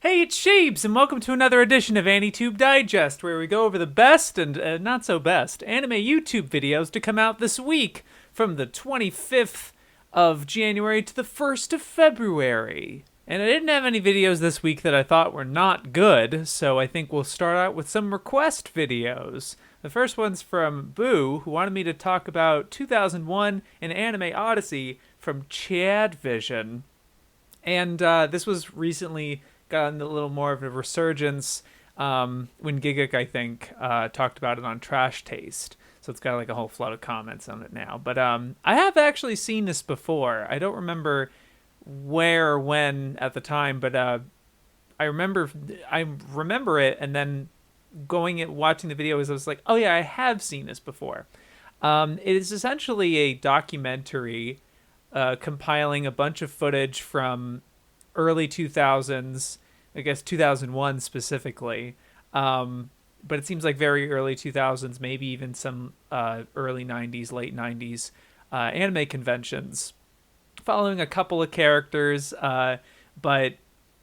Hey, it's Sheebs, and welcome to another edition of AniTube Digest, where we go over the best and not so best anime YouTube videos to come out this week from the 25th of January to the 1st of February. And I didn't have any videos this week that I thought were not good, so I think we'll start out with some request videos. The first one's from Boo, who wanted me to talk about 2001 and Anime Odyssey from ChadVision. And this was recently gotten a little more of a resurgence when Gigguk, I think, talked about it on Trash Taste. So it's got like a whole flood of comments on it now. But I have actually seen this before. I don't remember where or when at the time, but I remember it, and then going and watching the video, I was like, oh yeah, I have seen this before. It is essentially a documentary compiling a bunch of footage from early 2000s, I guess 2001 specifically, but it seems like very early 2000s, maybe even some early 90s, late 90s anime conventions, following a couple of characters, but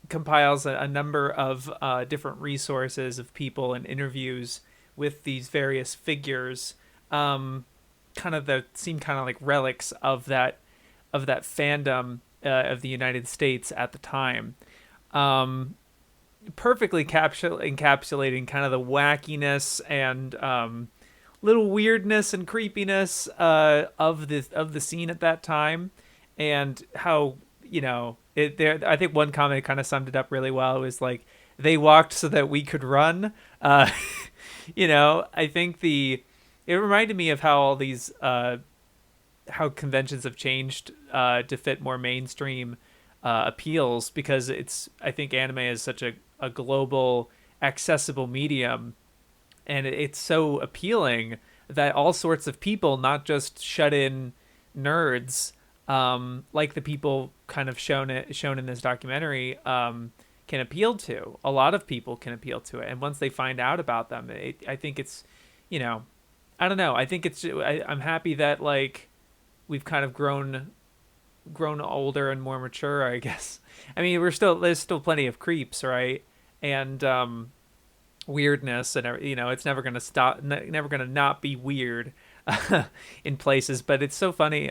compiles a number of different resources of people and interviews with these various figures, kind of that seem kind of like relics of that fandom of the United States at the time, perfectly encapsulating kind of the wackiness and little weirdness and creepiness of the scene at that time, and how, you know, I think one comment kind of summed it up really well. It was like, they walked so that we could run. You know, I think it reminded me of how all these how conventions have changed to fit more mainstream appeals, because I think anime is such a global, accessible medium, and it's so appealing that all sorts of people, not just shut-in nerds, like the people kind of shown in this documentary, can appeal to. A lot of people can appeal to it, and once they find out about them, I think it's, you know, I don't know. I think I'm happy that, like, we've kind of grown older and more mature, I guess. I mean, there's still plenty of creeps, right? And weirdness, and, you know, it's never going to stop, never going to not be weird in places, but it's so funny.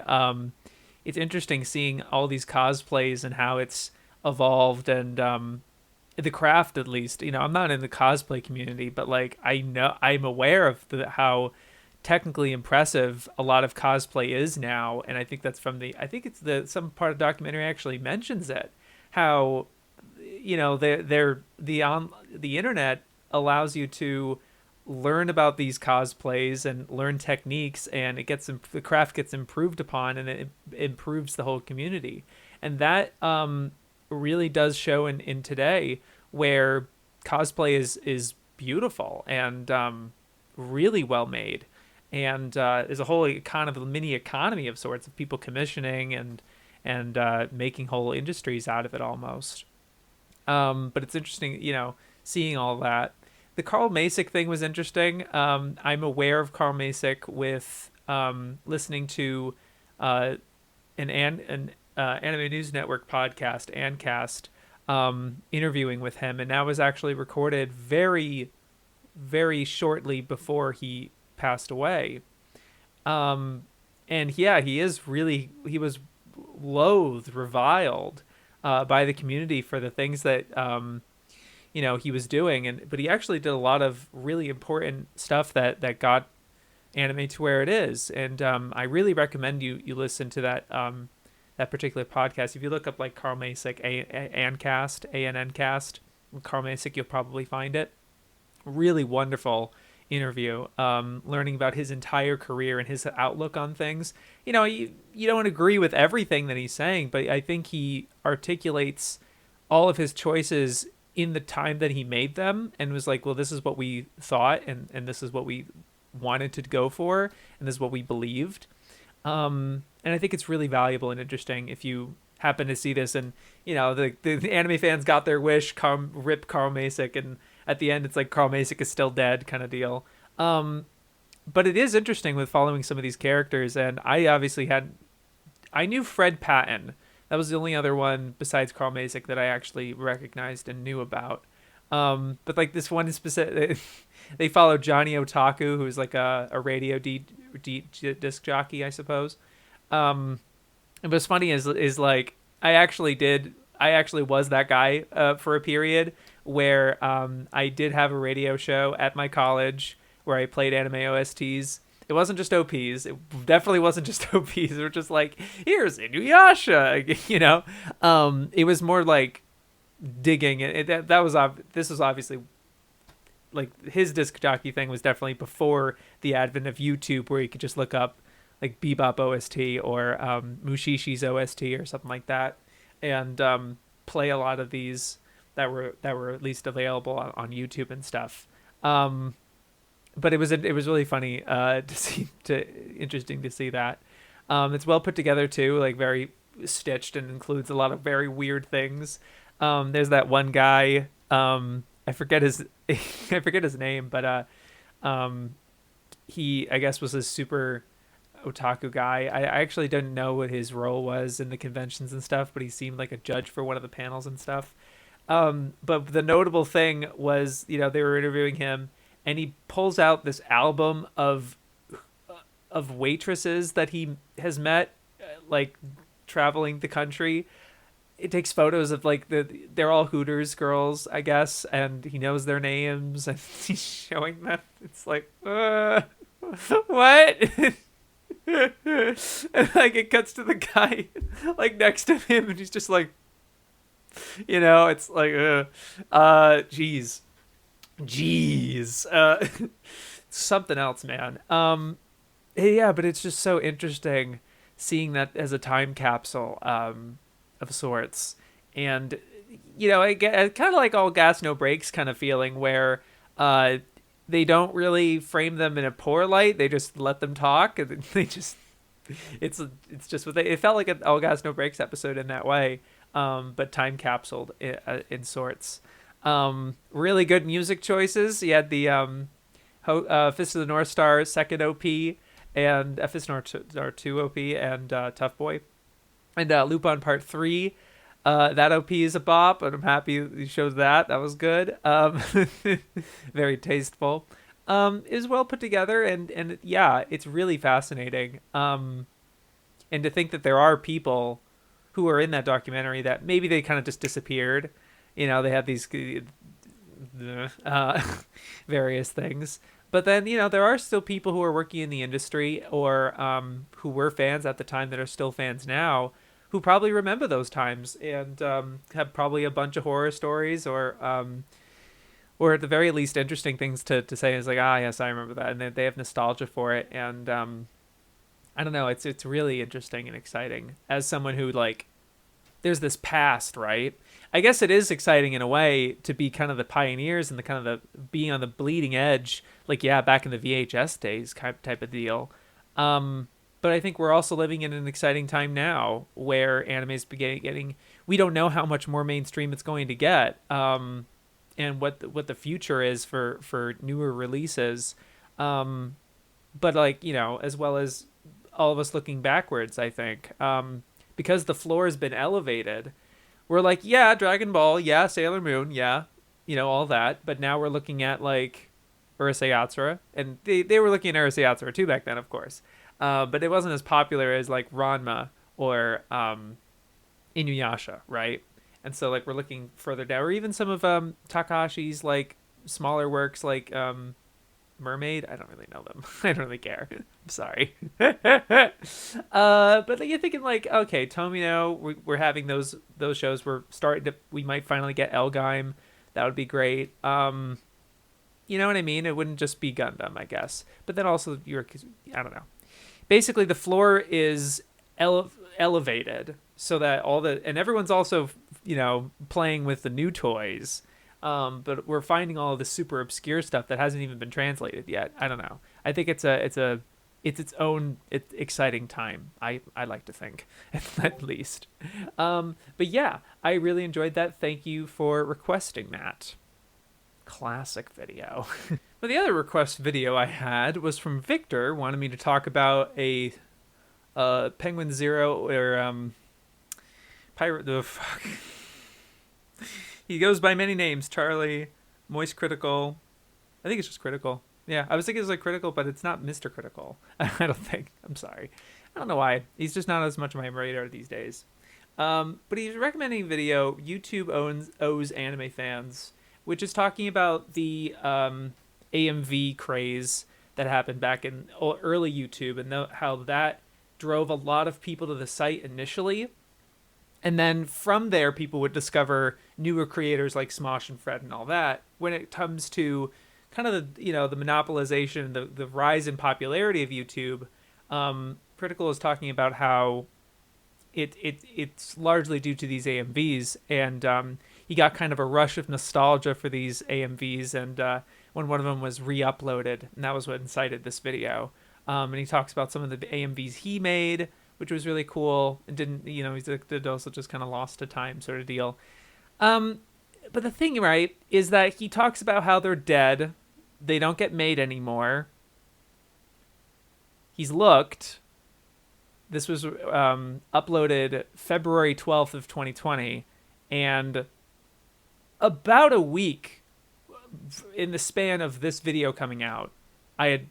It's interesting seeing all these cosplays and how it's evolved, and the craft, at least. You know, I'm not in the cosplay community, but like, I'm aware of how technically impressive a lot of cosplay is now, and I think that's some part of the documentary actually mentions it, how, you know, the internet allows you to learn about these cosplays and learn techniques, and the craft gets improved upon, and it improves the whole community. And that really does show in today, where cosplay is beautiful and really well made. And there's a whole kind of mini economy of sorts of people commissioning and making whole industries out of it almost. But it's interesting, you know, seeing all that. The Carl Masick thing was interesting. I'm aware of Carl Masick with listening to an Anime News Network podcast, Ancast, interviewing with him, and that was actually recorded very, very shortly before he passed away. And yeah, he was loathed, reviled by the community for the things that you know, he was doing, but he actually did a lot of really important stuff that got anime to where it is. And I really recommend you listen to that particular podcast. If you look up like Carl Masick Anncast, Carl Masick, you'll probably find it. Really wonderful interview, learning about his entire career and his outlook on things. You know, you don't agree with everything that he's saying, but I think he articulates all of his choices in the time that he made them, and was like, well, this is what we thought, and this is what we wanted to go for, and this is what we believed. And I think it's really valuable and interesting if you happen to see this, and, you know, the anime fans got their wish, rip Carl Masick, and at the end it's like Carl Masick is still dead kind of deal. But it is interesting with following some of these characters, and I knew Fred Patton That was the only other one besides Carl Masick that I actually recognized and knew about. But like this one in specific, they follow Johnny Otaku, who's like a radio disc jockey, I suppose. And what's funny is like I actually was that guy for a period where I did have a radio show at my college where I played anime OSTs. It wasn't just OPs. It definitely wasn't just OPs. It were just like, here's Inuyasha, you know. It was more like digging. This was obviously like his disc jockey thing was definitely before the advent of YouTube, where you could just look up like Bebop OST or Mushishi's OST or something like that, and play a lot of these that were at least available on YouTube and stuff. But it was really funny interesting to see that. It's well put together too, like very stitched, and includes a lot of very weird things. There's that one guy, I forget his name, but he, I guess, was a super otaku guy. I actually didn't know what his role was in the conventions and stuff, but he seemed like a judge for one of the panels and stuff. But the notable thing was, you know, they were interviewing him, and he pulls out this album of waitresses that he has met, like traveling the country. It takes photos of like they're all Hooters girls, I guess, and he knows their names, and he's showing them. It's like, what? And like it cuts to the guy like next to him, and he's just like, you know, it's like, jeez, something else, man. Yeah, but it's just so interesting seeing that as a time capsule, of sorts. And, you know, I get kind of like all gas, no brakes kind of feeling, where, they don't really frame them in a poor light. They just let them talk, and they just, it's just what it felt like an all gas, no brakes episode in that way. But time capsuled in sorts. Really good music choices. You had the Fist of the North Star second OP, and Fist of the North Star 2 OP, and Tough Boy, and Lupin Part 3. That OP is a bop, and I'm happy you showed that. That was good. Very tasteful. Is well put together, and yeah, it's really fascinating. And to think that there are people who are in that documentary that maybe they kind of just disappeared. You know, they had these various things. But then, you know, there are still people who are working in the industry, or who were fans at the time that are still fans now, who probably remember those times, and have probably a bunch of horror stories, or at the very least interesting things to say. Is like, yes, I remember that, and they have nostalgia for it. And I don't know, it's really interesting and exciting as someone who, like, there's this past, right? I guess it is exciting in a way to be kind of the pioneers and the kind of the being on the bleeding edge, like, yeah, back in the VHS days type of deal. But I think we're also living in an exciting time now where anime is getting, we don't know how much more mainstream it's going to get, and what the future is for newer releases. But like, you know, as well as all of us looking backwards, I think, because the floor has been elevated, we're like, yeah, Dragon Ball, yeah, Sailor Moon, yeah, you know, all that. But now we're looking at like Urusei Yatsura, and they were looking at Urusei Yatsura too back then, of course. But it wasn't as popular as like Ranma or Inuyasha, right? And so like we're looking further down, or even some of Takahashi's like smaller works, like Mermaid. I don't really know them. I don't really care. I'm sorry. But you're thinking like, okay, Tomino, we're having those shows. We might finally get Elgaim. That would be great. You know what I mean? It wouldn't just be Gundam, I guess. But then also I don't know. Basically, the floor is elevated so that and everyone's also, you know, playing with the new toys. But we're finding all of this super obscure stuff that hasn't even been translated yet. I don't know. I think it's its own exciting time. I like to think, at least. But yeah, I really enjoyed that. Thank you for requesting that. Classic video. But the other request video I had was from Victor, wanted me to talk about a Penguin Zero, or Pirate the fuck. He goes by many names. Charlie, Moist Critical. I think it's just Critical. Yeah, I was thinking it was like Critical, but it's not Mr. Critical. I don't think. I'm sorry. I don't know why. He's just not as much on my radar these days. But he's recommending a video YouTube owes anime fans, which is talking about the AMV craze that happened back in early YouTube, and how that drove a lot of people to the site initially. And then from there, people would discover newer creators like Smosh and Fred and all that. When it comes to kind of the monopolization, the rise in popularity of YouTube, Critical is talking about how it's largely due to these AMVs, and he got kind of a rush of nostalgia for these AMVs, and when one of them was re-uploaded, and that was what incited this video. And he talks about some of the AMVs he made, which was really cool. It didn't, he's also just kind of lost to time sort of deal. But the thing, right, is that he talks about how they're dead. They don't get made anymore. He's looked. This was uploaded February 12th of 2020. And about a week in the span of this video coming out, I had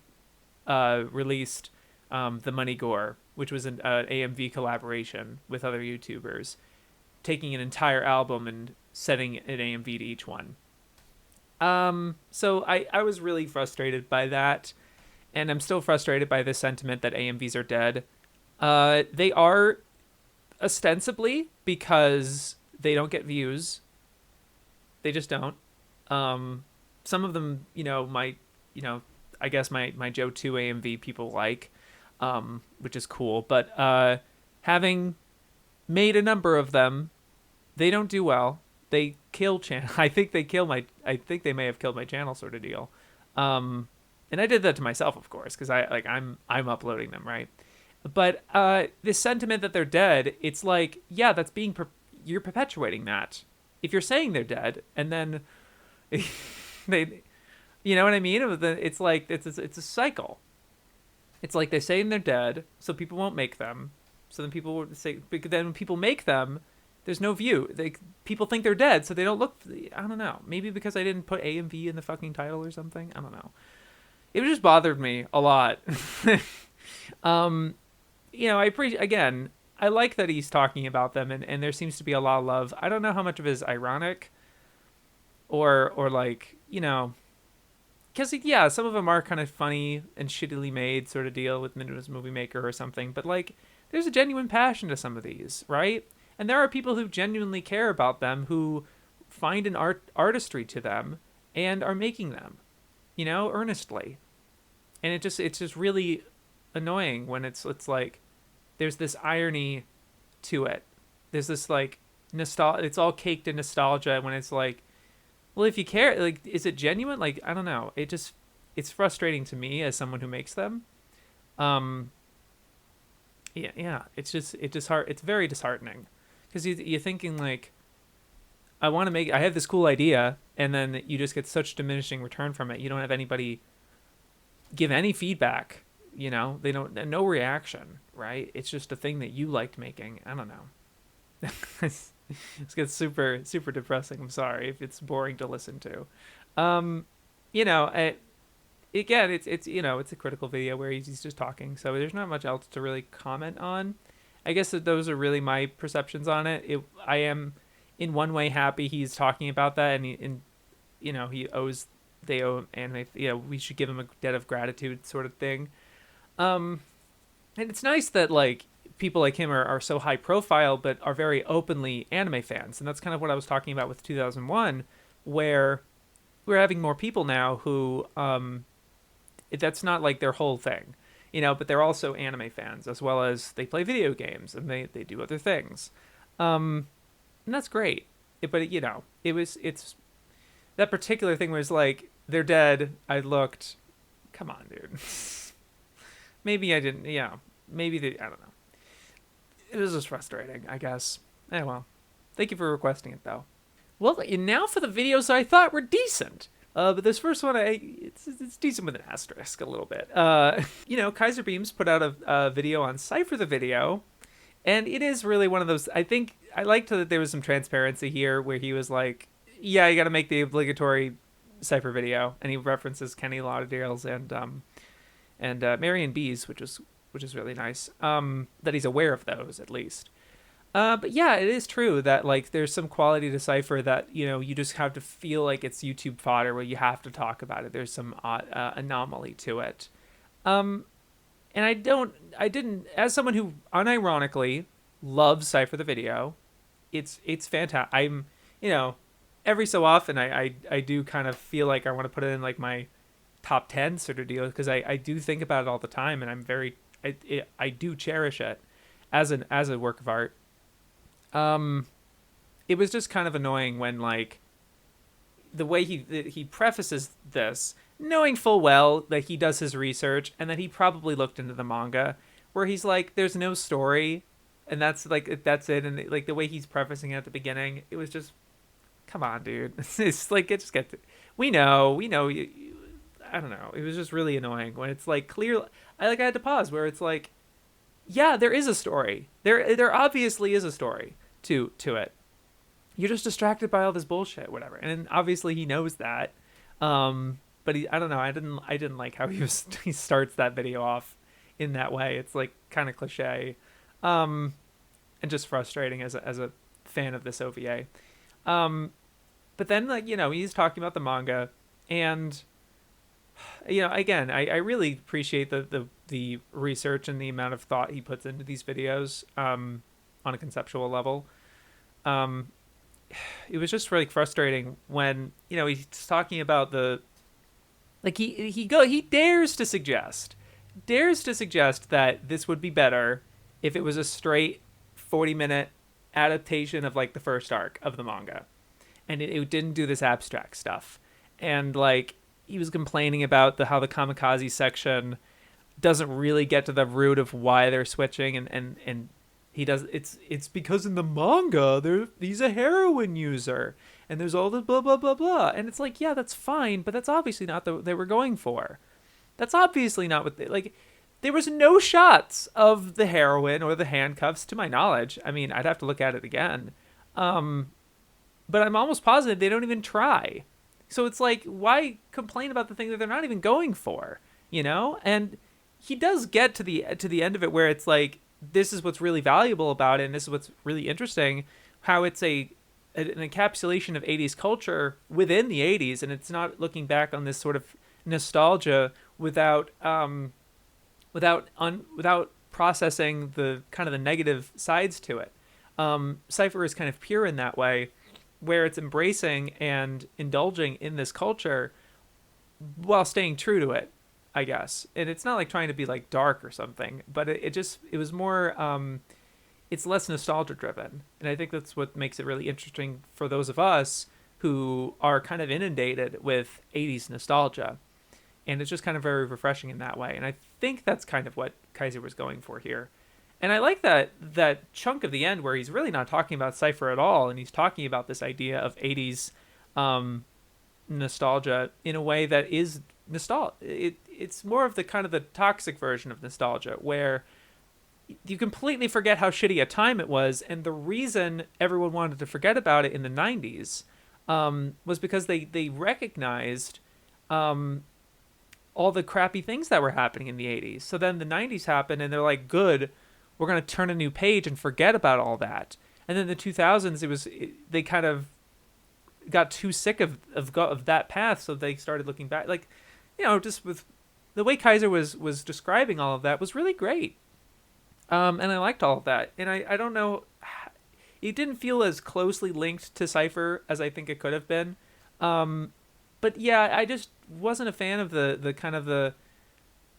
released The Money Gore, which was an AMV collaboration with other YouTubers, taking an entire album and setting an AMV to each one. So I was really frustrated by that, and I'm still frustrated by the sentiment that AMVs are dead. They are ostensibly because they don't get views. They just don't. Some of them, I guess my Joe 2 AMV people like, which is cool. But having made a number of them, they don't do well. They kill channel. I think they may have killed my channel, sort of deal. And I did that to myself, of course, because I'm uploading them, right? But this sentiment that they're dead, it's like, yeah, that's you're perpetuating that. If you're saying they're dead, and then they, you know what I mean? It's like it's a cycle. It's like they're saying they're dead, so people won't make them. So then people will say, but then when people make them, there's no view. People think they're dead, so they don't look. I don't know. Maybe because I didn't put AMV in the fucking title or something. I don't know. It just bothered me a lot. I appreciate, again, I like that he's talking about them, and there seems to be a lot of love. I don't know how much of it is ironic or like, because, yeah, some of them are kind of funny and shittily made sort of deal with Windows Movie Maker or something, but, like, there's a genuine passion to some of these, right? And there are people who genuinely care about them, who find an artistry to them and are making them, earnestly. And it's just really annoying when it's like there's this irony to it. There's this like nostalgia. It's all caked in nostalgia when it's like, well, if you care, like, is it genuine? Like, I don't know. It's frustrating to me as someone who makes them. Yeah. It's very disheartening, because you're thinking like, I have this cool idea, and then you just get such diminishing return from it. You don't have anybody give any feedback. They don't, no reaction, right? It's just a thing that you liked making. I don't know. This gets super, super depressing. I'm sorry if it's boring to listen to. Again, it's a critical video where he's just talking, so there's not much else to really comment on. I guess that those are really my perceptions on it. I am in one way happy he's talking about that, and they owe anime. We should give him a debt of gratitude, sort of thing. And it's nice that like people like him are so high profile, but are very openly anime fans, and that's kind of what I was talking about with 2001, where we're having more people now who that's not like their whole thing, but they're also anime fans, as well as they play video games and they do other things, and that's great. It's that particular thing was like, they're dead. I looked, come on, dude. Maybe I didn't. Yeah, maybe I don't know. It was just frustrating, I guess. Well, thank you for requesting it, though. Well, and now for the videos I thought were decent. But this first one, it's decent with an asterisk a little bit. KaiserBeamz put out a video on Cipher the Video, and it is really one of those. I think I liked that there was some transparency here where he was like, yeah, you got to make the obligatory Cipher video, and he references Kenny Lauderdale's and Marion B's, which is really nice. That he's aware of those at least. But yeah, it is true that like there's some quality to Cipher that you just have to feel like it's YouTube fodder where you have to talk about it. There's some anomaly to it. And I didn't, as someone who unironically loves Cipher the video, it's fantastic. I'm, every so often I do kind of feel like I want to put it in like my top 10 sort of deal, because I do think about it all the time, and I'm very, I do cherish it as a work of art. It was just kind of annoying when like the way he prefaces this, knowing full well that he does his research and that he probably looked into the manga, where he's like, there's no story, and that's it. And like the way he's prefacing it at the beginning, it was just, come on, dude. It's like, it just gets, we know, I don't know. It was just really annoying when it's like clear. I had to pause where it's like, yeah, there is a story. There obviously is a story to it. You're just distracted by all this bullshit, whatever. And obviously he knows that. But I don't know. I didn't like how he starts that video off in that way. It's like kind of cliche, and just frustrating as a fan of this OVA. But then like he's talking about the manga, and again, I really appreciate the research and the amount of thought he puts into these videos on a conceptual level. It was just really frustrating when he's talking about the, like he dares to suggest that this would be better if it was a straight 40-minute adaptation of like the first arc of the manga, and it didn't do this abstract stuff. And like he was complaining about how the kamikaze section doesn't really get to the root of why they're switching, and he does, it's because in the manga he's a heroin user and there's all this blah blah blah blah, and it's like, yeah, that's fine, but that's obviously not what they were going for. That's obviously not what there was no shots of the heroin or the handcuffs to my knowledge. I mean, I'd have to look at it again, but I'm almost positive they don't even try. So it's like, why complain about the thing that they're not even going for, And he does get to the end of it where it's like, this is what's really valuable about it, and this is what's really interesting, how it's an encapsulation of 80s culture within the 80s, and it's not looking back on this sort of nostalgia without processing the kind of the negative sides to it. Cipher is kind of pure in that way, where it's embracing and indulging in this culture while staying true to it, I guess. And it's not like trying to be like dark or something, but it was more, it's less nostalgia driven. And I think that's what makes it really interesting for those of us who are kind of inundated with 80s nostalgia. And it's just kind of very refreshing in that way. And I think that's kind of what Kaiser was going for here. And I like that chunk of the end where he's really not talking about Cipher at all, and he's talking about this idea of 80s nostalgia in a way that is nostalgia. It's more of the kind of the toxic version of nostalgia, where you completely forget how shitty a time it was, and the reason everyone wanted to forget about it in the 90s was because they recognized all the crappy things that were happening in the 80s. So then the 90s happened, and they're like, good, we're going to turn a new page and forget about all that. And then the 2000s, they kind of got too sick of that path, so they started looking back. Like, just with the way Kaiser was describing all of that was really great. And I liked all of that. And I don't know, it didn't feel as closely linked to Cipher as I think it could have been. But yeah, I just wasn't a fan of the kind of the,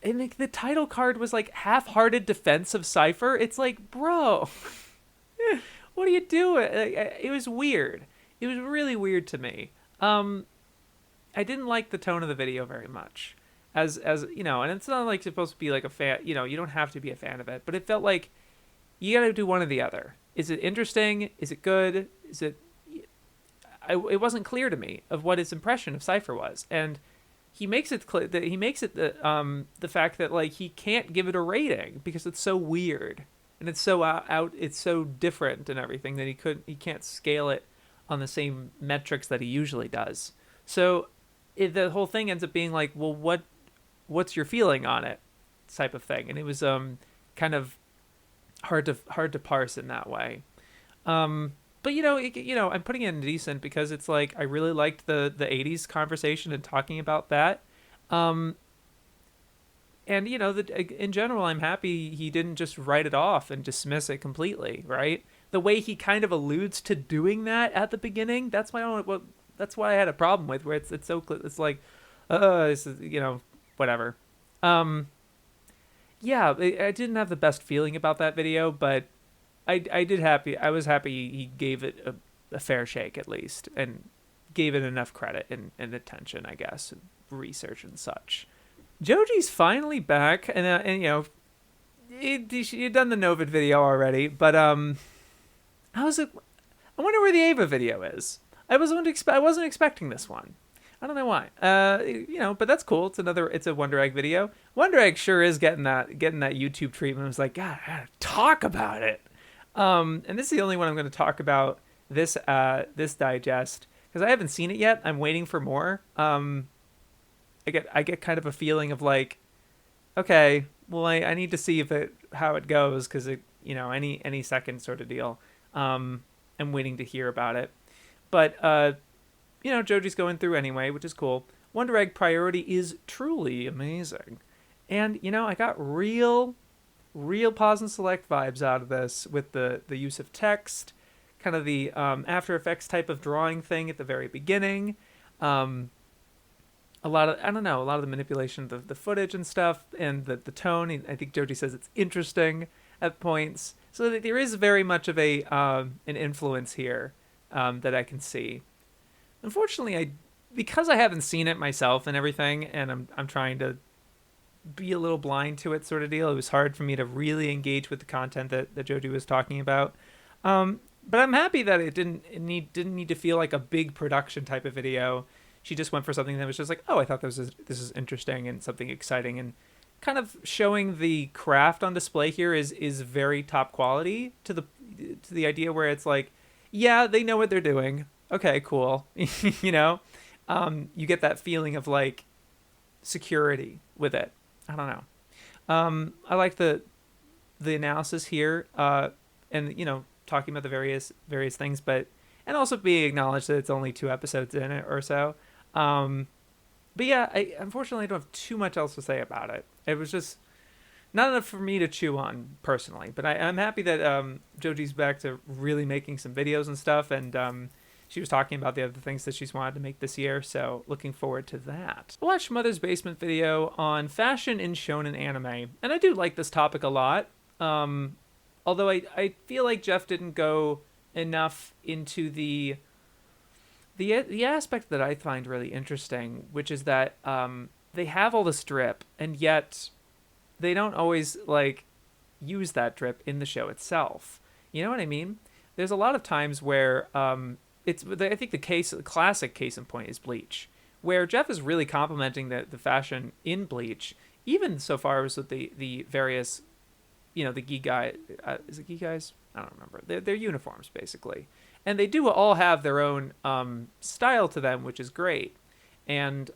and the title card was like half-hearted defense of Cipher. It's like, bro, what are you doing? It was weird. It was really weird to me. I didn't like the tone of the video very much, as and it's not like supposed to be like a fan. You don't have to be a fan of it, but it felt like you got to do one or the other. Is it interesting? Is it good? Is it? It wasn't clear to me of what his impression of Cipher was, and he makes it clear that the fact that like he can't give it a rating because it's so weird. and it's so it's so different and everything that he can't scale it on the same metrics that he usually does. So the whole thing ends up being like, well, what's your feeling on it, type of thing, and it was kind of hard to parse in that way. But I'm putting it in decent because it's like I really liked the '80s conversation and talking about that. Um, and in general, I'm happy he didn't just write it off and dismiss it completely. Right, the way he kind of alludes to doing that at the beginning. That's why I had a problem with where it's so it's like, this is whatever. Um, yeah, I didn't have the best feeling about that video, but I was happy he gave it a fair shake at least, and gave it enough credit and attention, I guess, and research and such. Joji's finally back, and he'd done the Novid video already, but I was like, I wonder where the Ava video is. I wasn't expecting this one. I don't know why. But that's cool. It's a Wonder Egg video. Wonder Egg sure is getting that YouTube treatment. I was like, God, I gotta talk about it. And this is the only one I'm going to talk about this digest because I haven't seen it yet. I'm waiting for more. I get kind of a feeling of like, okay, well, I need to see how it goes because any second sort of deal. I'm waiting to hear about it, but Joji's going through anyway, which is cool. Wonder Egg Priority is truly amazing, and I got real pause and select vibes out of this with the use of text, kind of the After Effects type of drawing thing at the very beginning. A lot of the manipulation of the footage and stuff, and the tone. I think Joji says it's interesting at points, so that there is very much of an influence here that I can see. Unfortunately, because I haven't seen it myself and everything, and I'm trying to be a little blind to it sort of deal. It was hard for me to really engage with the content that Joji was talking about. But I'm happy that it didn't need to feel like a big production type of video. She just went for something that was just like, oh, I thought this is interesting and something exciting, and kind of showing the craft on display here is very top quality to the idea where it's like, yeah, they know what they're doing. Okay, cool. You get that feeling of like security with it. I don't know. I like the analysis here, and talking about the various things, and also being acknowledged that it's only 2 episodes in it or so. But yeah, unfortunately I don't have too much else to say about it. It was just not enough for me to chew on personally. But I'm happy that Joji's back to really making some videos and stuff, and she was talking about the other things that she's wanted to make this year, so looking forward to that. I watched Mother's Basement video on fashion in shonen anime, and I do like this topic a lot. Although I feel like Jeff didn't go enough into the aspect that I find really interesting, which is that they have all this drip, and yet they don't always like use that drip in the show itself. You know what I mean? There's a lot of times where I think the classic case in point is Bleach, where Jeff is really complimenting the fashion in Bleach, even so far as with the various, the Gi guy, is it Gi guys? I don't remember. They're uniforms basically, and they do all have their own style to them, which is great. And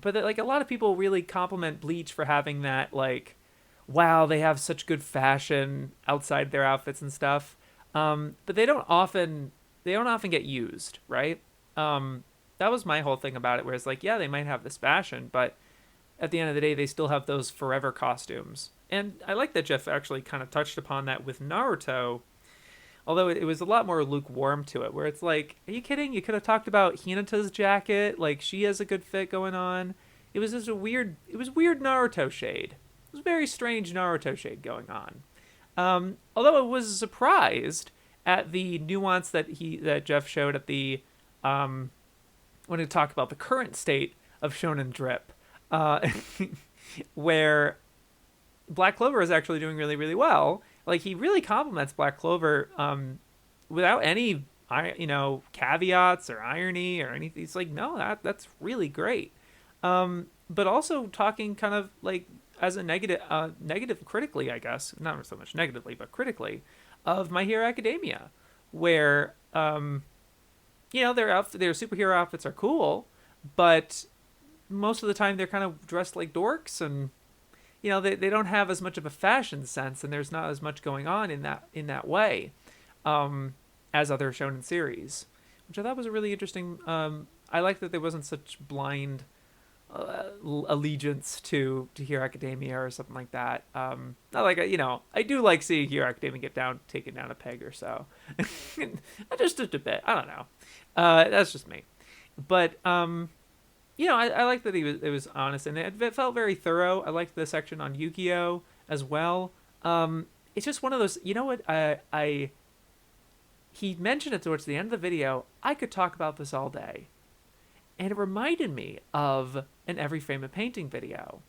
but like a lot of people really compliment Bleach for having that, like, wow, they have such good fashion outside their outfits and stuff. But they don't often get used, right? That was my whole thing about it, where it's like, yeah, they might have this fashion, but at the end of the day, they still have those forever costumes. And I like that Jeff actually kind of touched upon that with Naruto, although it was a lot more lukewarm to it, where it's like, are you kidding? You could have talked about Hinata's jacket, like she has a good fit going on. It was just weird Naruto shade. It was very strange Naruto shade going on. Although I was surprised at the nuance that Jeff showed at the when we talk about the current state of shonen drip, where Black Clover is actually doing really, really well. Like, he really compliments Black Clover without any caveats or irony or anything. It's like, no, that's really great. But also talking kind of like as a negative critically, I guess, not so much negatively, but critically, of My Hero Academia, where their superhero outfits are cool, but most of the time they're kind of dressed like dorks, and they don't have as much of a fashion sense, and there's not as much going on in that way as other shonen series, which I thought was a really interesting. I like that there wasn't such blind allegiance to Hero Academia or something like that. Not like I do like seeing Hero Academia get taken down a peg or so, just a bit. I don't know. That's just me, but I like that it was honest, and it felt very thorough. I liked the section on Yu-Gi-Oh as well. It's just one of those. You know what? He mentioned it towards the end of the video. I could talk about this all day. And it reminded me of an Every Frame a Painting video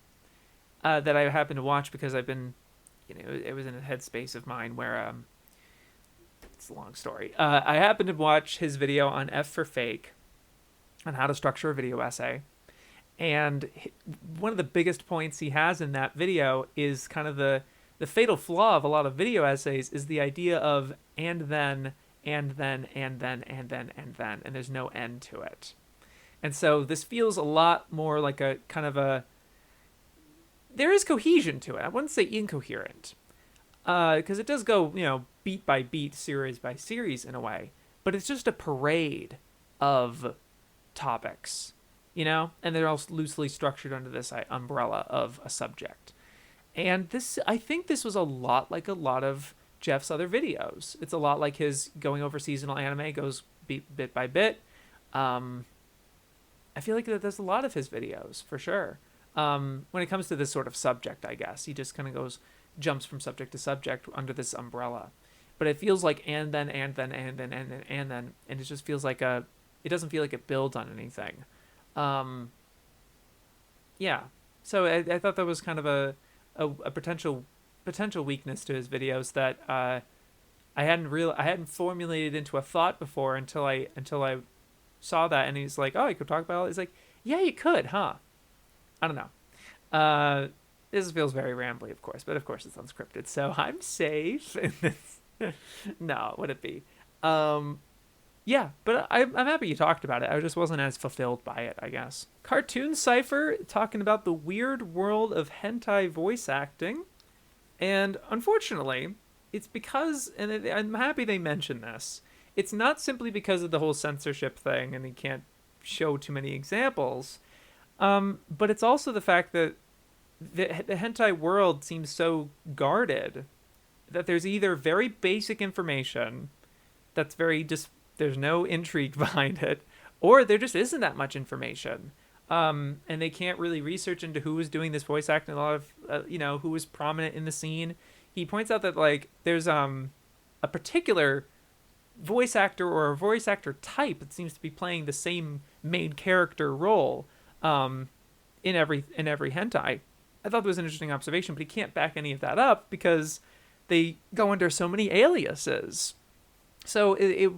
that I happened to watch because I've been, it was in a headspace of mine where, it's a long story. I happened to watch his video on F for Fake, on how to structure a video essay. And one of the biggest points he has in that video is kind of the fatal flaw of a lot of video essays is the idea of and then, and then, and then, and then, and then, and there's no end to it. And so this feels a lot more like a kind of there is cohesion to it. I wouldn't say incoherent, because it does go, beat by beat, series by series in a way, but it's just a parade of topics, and they're all loosely structured under this umbrella of a subject. And I think this was a lot like a lot of Jeff's other videos. It's a lot like his going over seasonal anime goes bit by bit. I feel like that's a lot of his videos, for sure. When it comes to this sort of subject, I guess. He just kind of jumps from subject to subject under this umbrella. But it feels like and then, and then, and then, and then, and then. And it just feels like it doesn't feel like it builds on anything. Yeah. So I thought that was kind of a potential weakness to his videos that I hadn't formulated into a thought before until I saw that, and he's like, oh, you could talk about it. He's like, yeah, you could, huh? I don't know. This feels very rambly, of course, but of course it's unscripted, so I'm safe. No, would it be? Yeah, but I'm happy you talked about it. I just wasn't as fulfilled by it, I guess. Cartoon Cipher talking about the weird world of hentai voice acting, and unfortunately, it's because, and I'm happy they mentioned this, it's not simply because of the whole censorship thing and he can't show too many examples, but it's also the fact that the hentai world seems so guarded that there's either very basic information that's there's no intrigue behind it, or there just isn't that much information. And they can't really research into who was doing this voice acting, a lot of, who was prominent in the scene. He points out that, there's a particular voice actor or a voice actor type that seems to be playing the same main character role in every hentai. I thought that was an interesting observation, but he can't back any of that up because they go under so many aliases. So it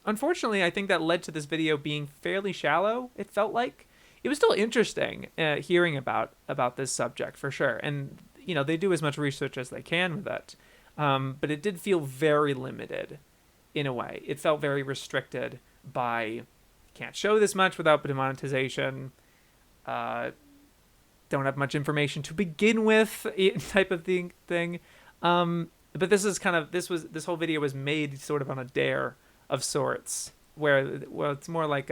unfortunately, I think that led to this video being fairly shallow. It felt like it was still interesting hearing about this subject, for sure, and they do as much research as they can with it, but it did feel very limited. In a way, it felt very restricted by can't show this much without monetization, don't have much information to begin with, type of thing. But this is this whole video was made sort of on a dare of sorts, where it's more like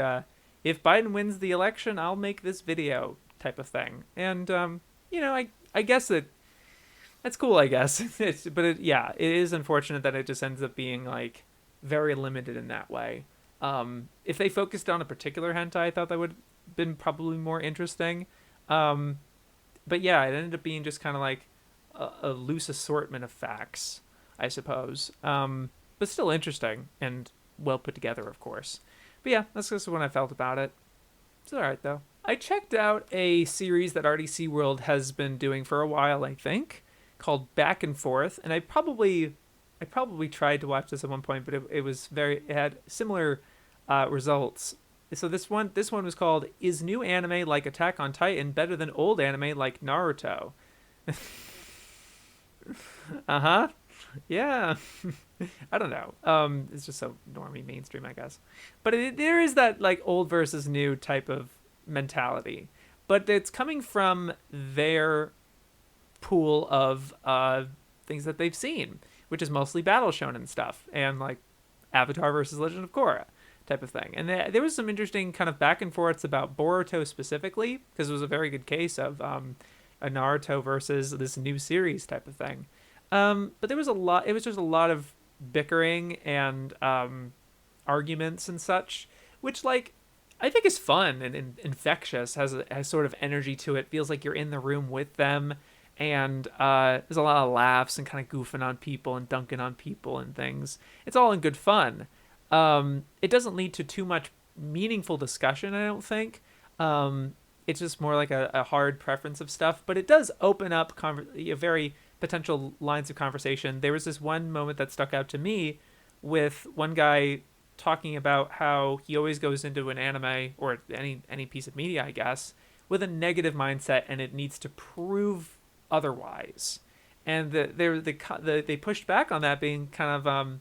if Biden wins the election, I'll make this video type of thing. And I guess that's cool, I guess. It is unfortunate that it just ends up being very limited in that way. If they focused on a particular hentai, I thought that would have been probably more interesting. But yeah, it ended up being just kind of a loose assortment of facts, I suppose. But still interesting and well put together, of course. But yeah, that's just what I felt about it. It's alright, though. I checked out a series that RDC World has been doing for a while, I think, called Back and Forth, and I probably tried to watch this at one point, but it had similar results. So this one was called "Is New Anime Like Attack on Titan Better Than Old Anime Like Naruto?" Uh-huh. Yeah. I don't know. It's just so normie mainstream, I guess. But there is that like old versus new type of mentality, but it's coming from their pool of things that they've seen, which is mostly battle shonen stuff and like Avatar versus Legend of Korra type of thing. And there was some interesting kind of back and forths about Boruto specifically, because it was a very good case of a Naruto versus this new series type of thing. But there was a lot. It was just a lot of bickering and arguments and such, which like I think is fun and infectious. Has sort of energy to it. Feels like you're in the room with them, and there's a lot of laughs and kind of goofing on people and dunking on people and things. It's all in good fun. It doesn't lead to too much meaningful discussion, I don't think. It's just more like a hard preference of stuff, but it does open up very potential lines of conversation. There was this one moment that stuck out to me with one guy talking about how he always goes into an anime or any piece of media, I guess, with a negative mindset, and it needs to prove otherwise. And they pushed back on that, being kind of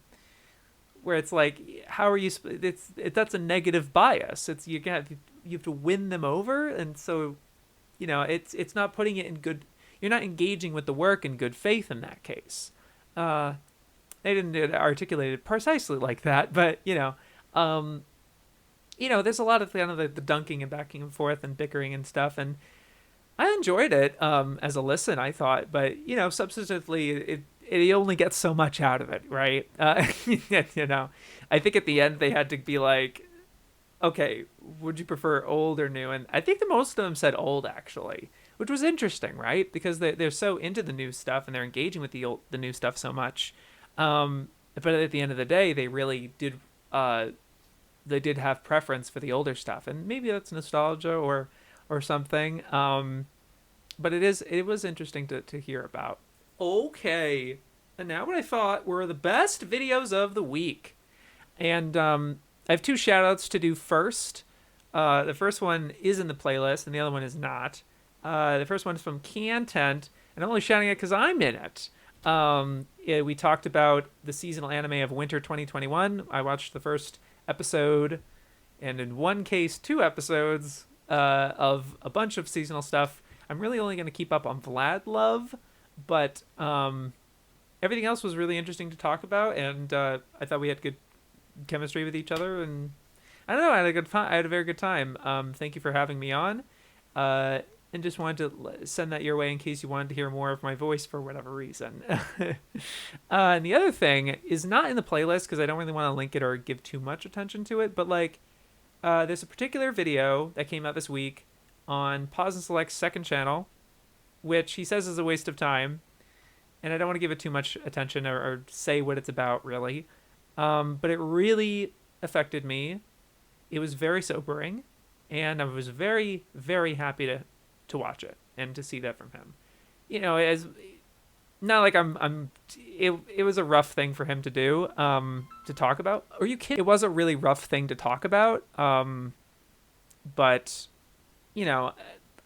where it's like, how are you? That's a negative bias. You have to win them over, and so it's not putting it in good. You're not engaging with the work in good faith in that case. They didn't articulate it precisely like that, but there's a lot of kind of the dunking and backing and forth and bickering and stuff, and I enjoyed it as a listen, I thought, but substantively, it only gets so much out of it, right? I think at the end they had to be like, okay, would you prefer old or new? And I think the most of them said old, actually, which was interesting, right? Because they're so into the new stuff and they're engaging with the new stuff so much. But at the end of the day, they really did. They did have preference for the older stuff, and maybe that's nostalgia or something. But it was interesting to hear about. Okay, and now what I thought were the best videos of the week, and I have two shout outs to do first. The first one is in the playlist and the other one is not. The first one is from KHANTEHNT, and I'm only shouting it because I'm in it. We talked about the seasonal anime of winter 2021. I watched the first episode, and in one case 2 episodes of a bunch of seasonal stuff. I'm really only going to keep up on Vlad Love, but everything else was really interesting to talk about, and I thought we had good chemistry with each other, and I don't know, I had a very good time. Thank you for having me on, and just wanted to send that your way in case you wanted to hear more of my voice for whatever reason. And the other thing is not in the playlist because I don't really want to link it or give too much attention to it, but like there's a particular video that came out this week on Pause and Select's second channel, which he says is a waste of time, and I don't want to give it too much attention or say what it's about, really. But it really affected me. It was very sobering, and I was very, very happy to watch it and to see that from him. As not like it was a rough thing for him to do, to talk about. Are you kidding? It was a really rough thing to talk about. But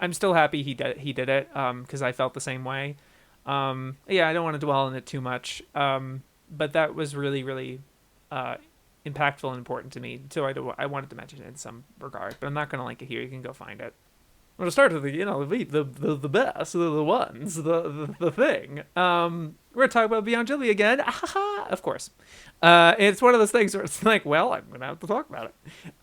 I'm still happy he did it, because I felt the same way. Yeah, I don't want to dwell on it too much. But that was really, really impactful and important to me. So I wanted to mention it in some regard, but I'm not going to link it here. You can go find it. I'm going to start with the best, the ones, the thing. We're going to talk about Beyond Ghibli again. Of course. It's one of those things where it's like, well, I'm going to have to talk about it.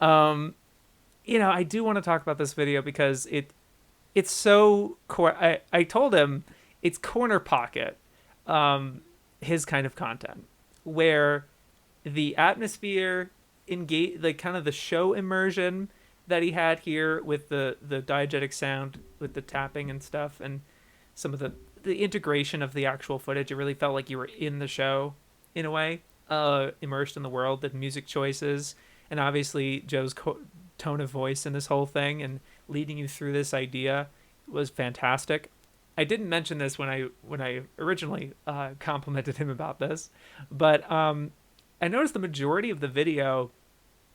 I do want to talk about this video because it's so I told him it's corner pocket, his kind of content, where the atmosphere, like kind of the show immersion that he had here with the diegetic sound with the tapping and stuff, and some of the integration of the actual footage. It really felt like you were in the show in a way, immersed in the world. The music choices, and obviously Joe's tone of voice in this whole thing and leading you through this idea was fantastic. I didn't mention this when I originally complimented him about this, but I noticed the majority of the video,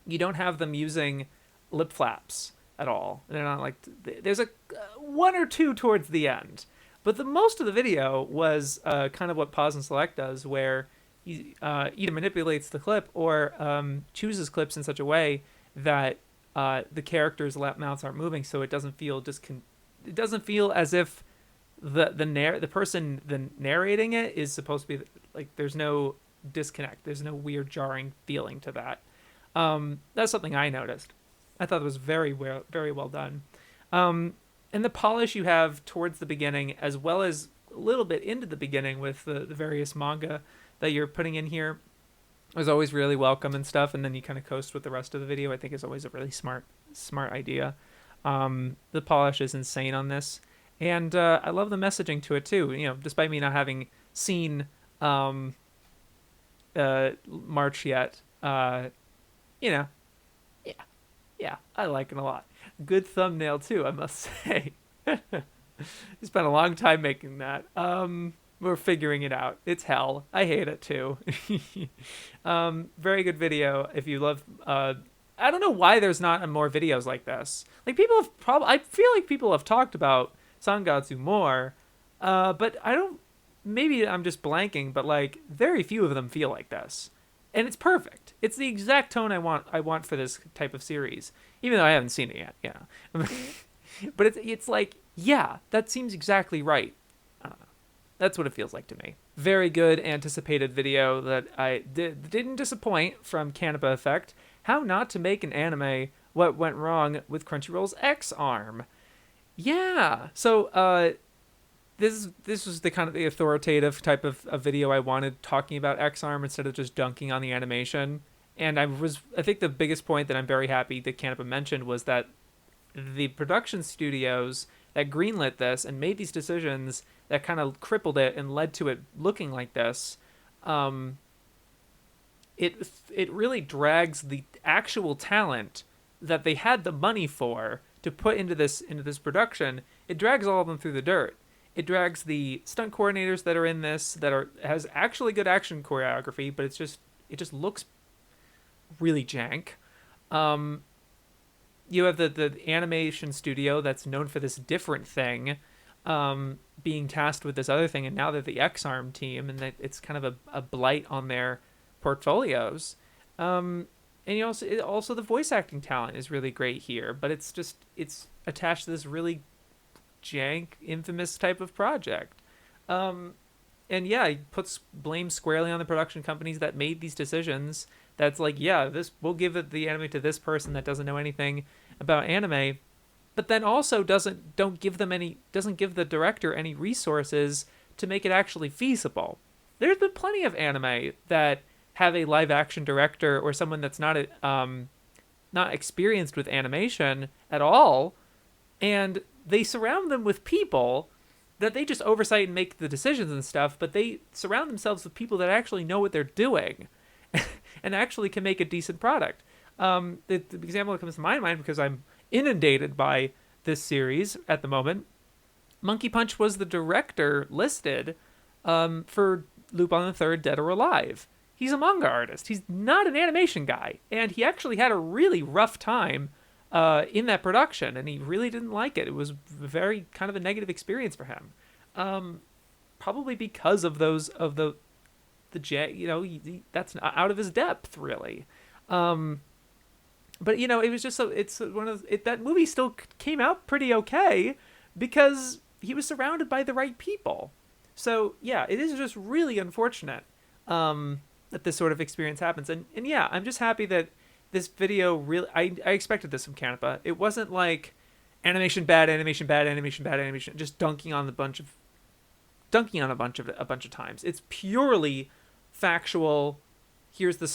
you don't have them using lip flaps at all. They're not like, there's a one or two towards the end, But the most of the video was kind of what pause and select does, where he either manipulates the clip or chooses clips in such a way that the characters' lap mouths aren't moving, so it doesn't feel it doesn't feel as if the person narrating it is supposed to be like, there's no disconnect, there's no weird jarring feeling to that. That's something I noticed. I thought it was very well done. And the polish you have towards the beginning, as well as a little bit into the beginning with the various manga that you're putting in here, was always really welcome and stuff. And then you kind of coast with the rest of the video, I think is always a really smart idea. The polish is insane on this. And I love the messaging to it too. You know, despite me not having seen March yet, you know, yeah, I like it a lot. Good thumbnail too, I must say. We spent a long time making that. We're figuring it out. It's hell. I hate it too. Very good video. If you love, I don't know why there's not more videos like this. Like, people have I feel like people have talked about Sangatsu more, but I don't. Maybe I'm just blanking, but like, very few of them feel like this. And it's perfect. It's the exact tone I want for this type of series, even though I haven't seen it yet. Yeah, but it's like, yeah, that seems exactly right. I don't know. That's what it feels like to me. Very good anticipated video that didn't disappoint from Canipa Effect. How not to make an anime. What went wrong with Crunchyroll's X-Arm. Yeah. So this was the kind of the authoritative type of video I wanted, talking about X-Arm instead of just dunking on the animation. And I think the biggest point that I'm very happy that Canipa mentioned was that the production studios that greenlit this and made these decisions that kind of crippled it and led to it looking like this, it really drags the actual talent that they had the money for to put into this production. It drags all of them through the dirt. It drags the stunt coordinators that are in this, has actually good action choreography, but it just looks really jank. You have the animation studio that's known for this different thing, being tasked with this other thing, and now they're the X-Arm team, and it's kind of a blight on their portfolios. And also the voice acting talent is really great here, but it's attached to this really jank, infamous type of project. And yeah, he puts blame squarely on the production companies that made these decisions. That's like, yeah, we'll give the anime to this person that doesn't know anything about anime, but then also doesn't give the director any resources to make it actually feasible. There's been plenty of anime that have a live action director or someone that's not experienced with animation at all, and they surround them with people that they just oversight and make the decisions and stuff, but they surround themselves with people that actually know what they're doing and actually can make a decent product. The example that comes to my mind, because I'm inundated by this series at the moment, Monkey Punch was the director listed for Lupin the Third: Dead or Alive. He's a manga artist. He's not an animation guy, and he actually had a really rough time in that production, and he really didn't like it. It was very kind of a negative experience for him, probably because of the that's out of his depth, really. But it was just that movie still came out pretty okay because he was surrounded by the right people. So yeah, it is just really unfortunate that this sort of experience happens. And yeah, I'm just happy that this video really, I expected this from Canipa. It wasn't like animation bad, just dunking on a bunch of times. It's purely factual. Here's the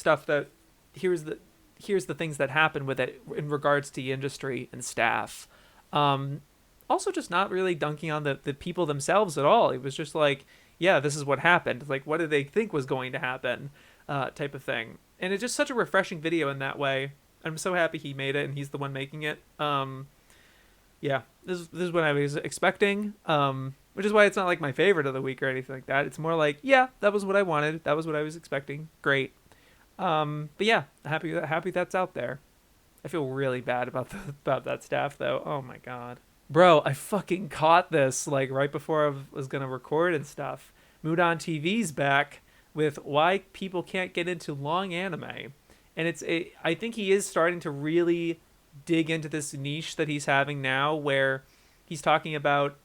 things that happen with it in regards to the industry and staff. Also just not really dunking on the people themselves at all. It was just like, yeah, this is what happened. Like, what did they think was going to happen? Type of thing. And it's just such a refreshing video in that way. I'm so happy he made it and he's the one making it. Yeah, this is what I was expecting. Which is why it's not like my favorite of the week or anything like that. It's more like, yeah, that was what I wanted. That was what I was expecting. Great. But yeah, happy that's out there. I feel really bad about that staff though. Oh my god. Bro, I fucking caught this like right before I was gonna record and stuff. MudanTV's back with why people can't get into long anime, and I think he is starting to really dig into this niche that he's having now, where he's talking about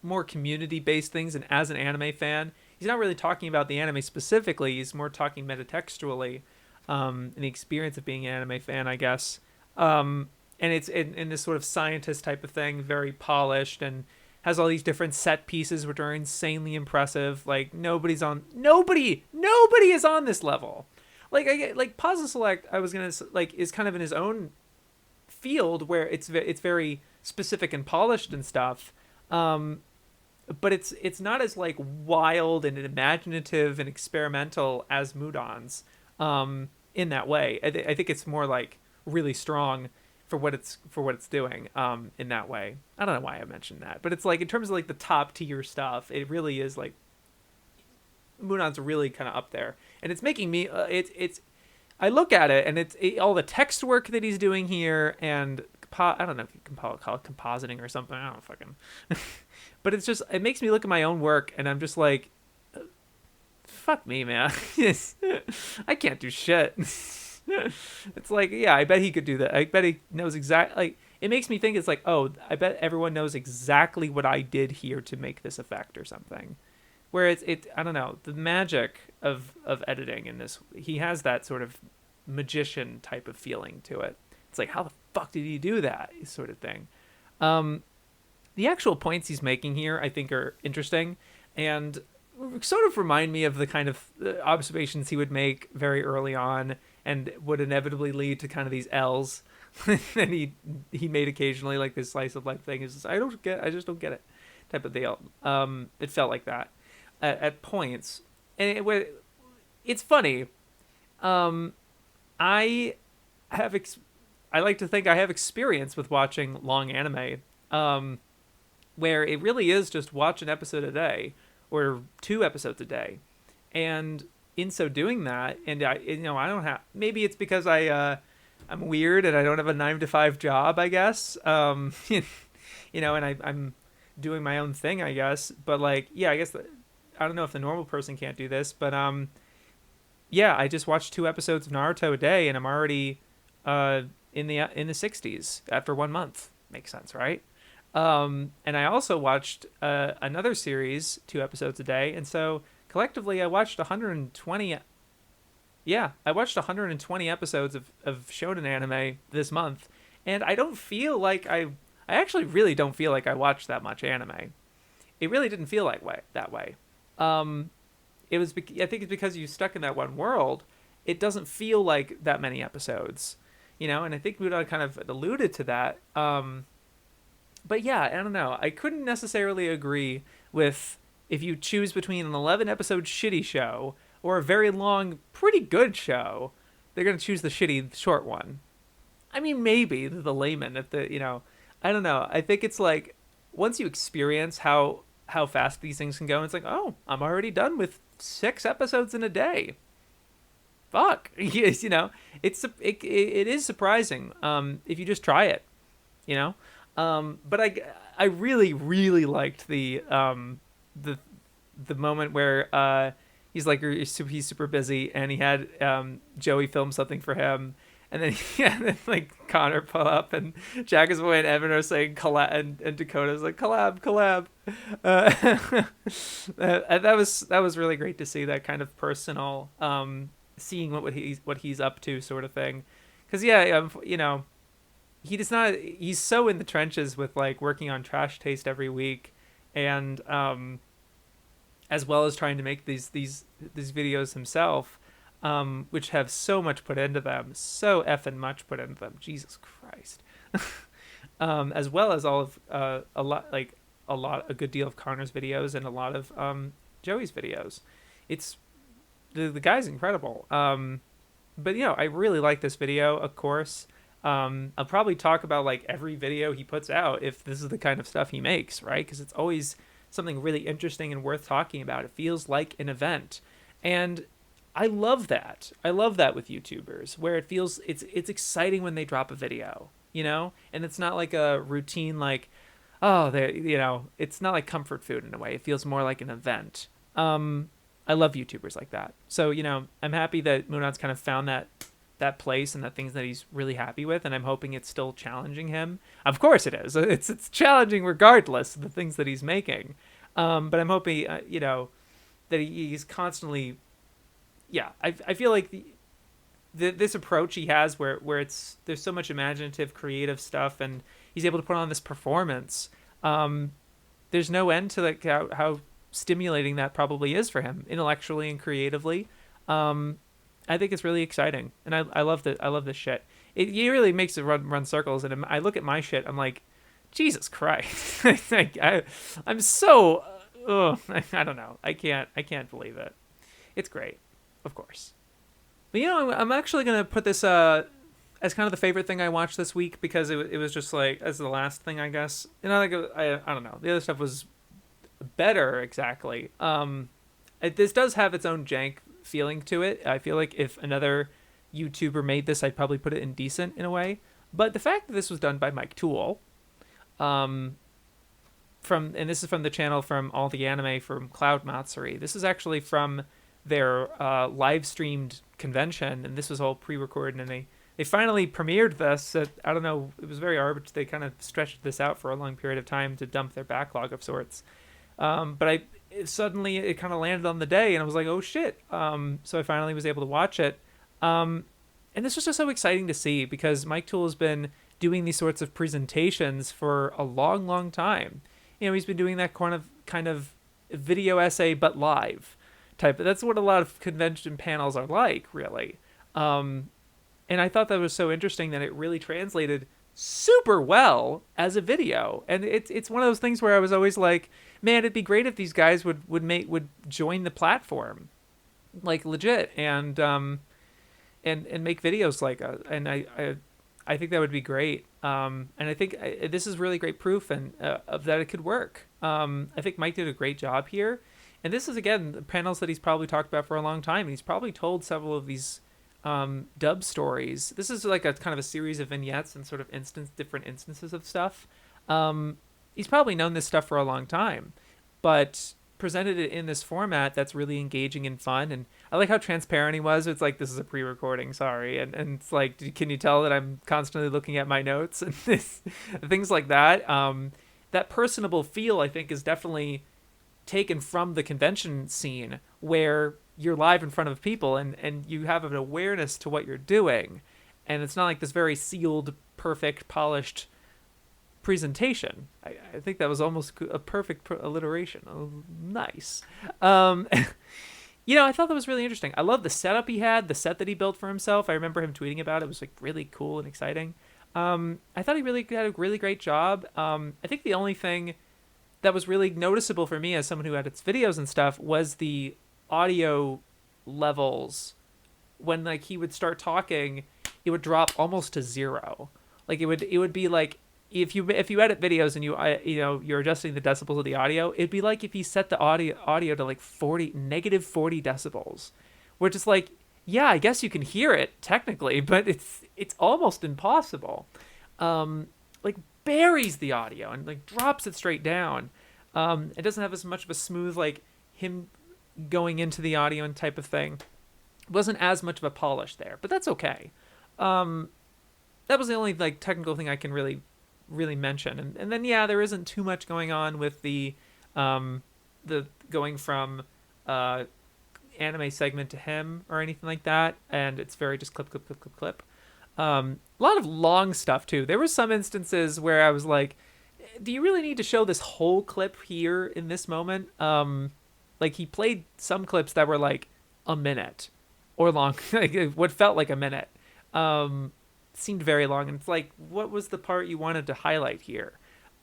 more community based things. And as an anime fan, he's not really talking about the anime specifically. He's more talking metatextually, and the experience of being an anime fan, I guess. And it's in this sort of scientist type of thing, very polished, and has all these different set pieces which are insanely impressive. Like nobody is on this level. Like Pause and Select, I was gonna like, is kind of in his own field where it's very specific and polished and stuff. But it's not as like wild and imaginative and experimental as Mudan's, in that way. I think it's more like really strong for what it's doing, in that way. I don't know why I mentioned that, but it's like in terms of like the top tier stuff, it really is like Mudan's really kind of up there, and it's making me it's I look at it, and all the text work that he's doing here, and I don't know if you can call it compositing or something. I don't fucking but it makes me look at my own work, and I'm just like, fuck me, man. I can't do shit. It's like, yeah, I bet he could do that. I bet he knows exactly. Like, it makes me think it's like, oh, I bet everyone knows exactly what I did here to make this effect or something. Where it I don't know, the magic of editing in this, he has that sort of magician type of feeling to it. It's like, how the fuck did he do that sort of thing. The actual points he's making here, I think, are interesting, and sort of remind me of the kind of observations he would make very early on, and would inevitably lead to kind of these L's that he made occasionally, like this slice of life thing. Is just, I just don't get it type of deal. It felt like that at points, and it's funny. I like to think I have experience with watching long anime, where it really is just watch an episode a day or 2 episodes a day, and in so doing that, and I don't have, maybe it's because I'm weird and I don't have a 9 to 5 job, I guess, and I'm doing my own thing, I guess, but like, yeah, I guess I don't know if the normal person can't do this, but yeah, I just watched 2 episodes of Naruto a day, and I'm already in the 60s after 1 month. Makes sense, right? And I also watched another series 2 episodes a day, and so collectively I watched 120. Yeah, I watched 120 episodes of shonen anime this month, and I don't feel like I actually really don't feel like I watched that much anime. It really didn't feel that way. It was I think it's because you're stuck in that one world. It doesn't feel like that many episodes, and I think Mudan kind of alluded to that. But yeah, I don't know. I couldn't necessarily agree with, if you choose between an 11 episode shitty show or a very long, pretty good show, they're going to choose the shitty short one. I mean, maybe the layman, if I don't know. I think it's like, once you experience how fast these things can go, it's like, oh, I'm already done with 6 episodes in a day. Fuck. Yes, it is surprising, if you just try it, but I really, really liked the moment where he's like, he's super busy, and he had Joey film something for him, and then like Connor pull up, and Jack is away, and Evan are saying collab, and Dakota's like collab. That was really great to see, that kind of personal, seeing what he's up to sort of thing, because he does not. He's so in the trenches with like working on Trash Taste every week, and as well as trying to make these videos himself, which have so much put into them, so effing much put into them. Jesus Christ. As well as all of a good deal of Connor's videos, and a lot of Joey's videos. It's the guy's incredible. But I really like this video, of course. I'll probably talk about like every video he puts out if this is the kind of stuff he makes, right? Because it's always something really interesting and worth talking about. It feels like an event, and I love that. I love that with YouTubers, where it feels it's exciting when they drop a video. and it's not like a routine like, oh, they, it's not like comfort food in a way. It feels more like an event. I love YouTubers like that. So, I'm happy that Mudan's kind of found that place and the things that he's really happy with, and I'm hoping it's still challenging him. Of course it is. It's challenging regardless of the things that he's making. But I'm hoping, that he's constantly, yeah. I feel like this approach he has where there's so much imaginative, creative stuff, and he's able to put on this performance. There's no end to like how stimulating that probably is for him intellectually and creatively. I think it's really exciting, and I love that. I love this shit. It really makes it run circles, and I look at my shit. I'm like, Jesus Christ! I'm so. I don't know. I can't believe it. It's great, of course. But I'm actually gonna put this as kind of the favorite thing I watched this week because it was just like as the last thing, I guess. Like I don't know. The other stuff was better exactly. This does have its own jank feeling to it. I feel like if another YouTuber made this, I'd probably put it in decent in a way. But the fact that this was done by Mike Toole, and this is from the channel from All the Anime from Cloud Matsuri. This is actually from their live streamed convention, and this was all pre-recorded, and they finally premiered this. I don't know, it was very arbitrary. They kind of stretched this out for a long period of time to dump their backlog of sorts. But suddenly it kind of landed on the day, and I was like, oh shit. So I finally was able to watch it. And this was just so exciting to see because Mike Toole has been doing these sorts of presentations for a long, long time. He's been doing that kind of video essay, but live type. That's what a lot of convention panels are like, really. And I thought that was so interesting that it really translated super well as a video. And it's one of those things where I was always like, man, it'd be great if these guys would join the platform, like legit, and make videos like and I think that would be great. And I think this is really great proof of that it could work. I think Mike did a great job here. And this is, again, the panels that he's probably talked about for a long time. He's probably told several of these dub stories. This is like a kind of a series of vignettes and sort of different instances of stuff. He's probably known this stuff for a long time, but presented it in this format that's really engaging and fun. And I like how transparent he was. It's like, this is a pre-recording, sorry. And it's like, can you tell that I'm constantly looking at my notes and things like that? That personable feel, I think, is definitely taken from the convention scene where you're live in front of people and you have an awareness to what you're doing. And it's not like this very sealed, perfect, polished presentation. I think that was almost a perfect alliteration. Oh, nice. I thought that was really interesting. I love the setup he had, the set that he built for himself. I remember him tweeting about it. It was like really cool and exciting. I thought he really had a really great job. I think the only thing that was really noticeable for me as someone who edits videos and stuff was the audio levels. When like he would start talking, it would drop almost to zero. Like it would be like if you edit videos and you're adjusting the decibels of the audio, it'd be like if you set the audio to like negative 40 decibels, which is like, yeah, I guess you can hear it technically, but it's almost impossible. Like buries the audio and like drops it straight down. It doesn't have as much of a smooth like him going into the audio and type of thing. It wasn't as much of a polish there, but that's okay. That was the only like technical thing I can really mention. And then yeah, there isn't too much going on with the going from anime segment to him or anything like that, and it's very just clip. A lot of long stuff too. There were some instances where I was like, do you really need to show this whole clip here in this moment? Like he played some clips that were like a minute or long, like what felt like a minute. Seemed very long, and it's like, what was the part you wanted to highlight here?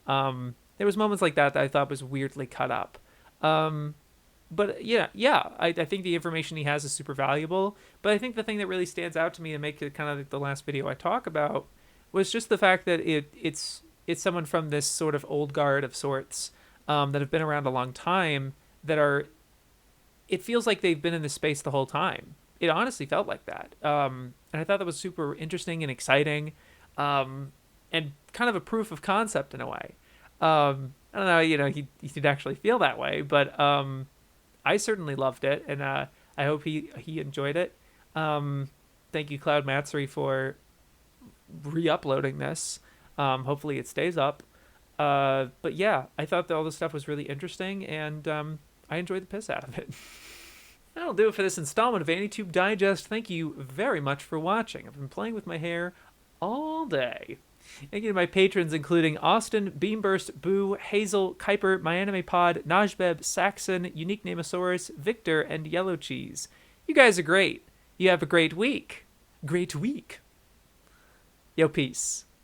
There was moments like that I thought was weirdly cut up. But yeah, I think the information he has is super valuable. But I think the thing that really stands out to me and make it kind of like the last video I talk about was just the fact that it's someone from this sort of old guard of sorts that have been around a long time it feels like they've been in this space the whole time. It honestly felt like that. And I thought that was super interesting and exciting. And and kind of a proof of concept in a way. I don't know, he did actually feel that way, but I certainly loved it, and I hope he enjoyed it. Thank you, Cloud Matsuri, for re-uploading this. Hopefully it stays up. But yeah, I thought that all this stuff was really interesting, and I enjoyed the piss out of it. That'll do it for this installment of AniTube Digest. Thank you very much for watching. I've been playing with my hair all day. Thank you to my patrons, including Austin, Beamburst, Boo, Hazel, Kuiper, MyAnimePod, Najbeb, Saxon, Unique Namosaurus, Victor, and Yellow Cheese. You guys are great. You have a great week. Great week. Yo, peace.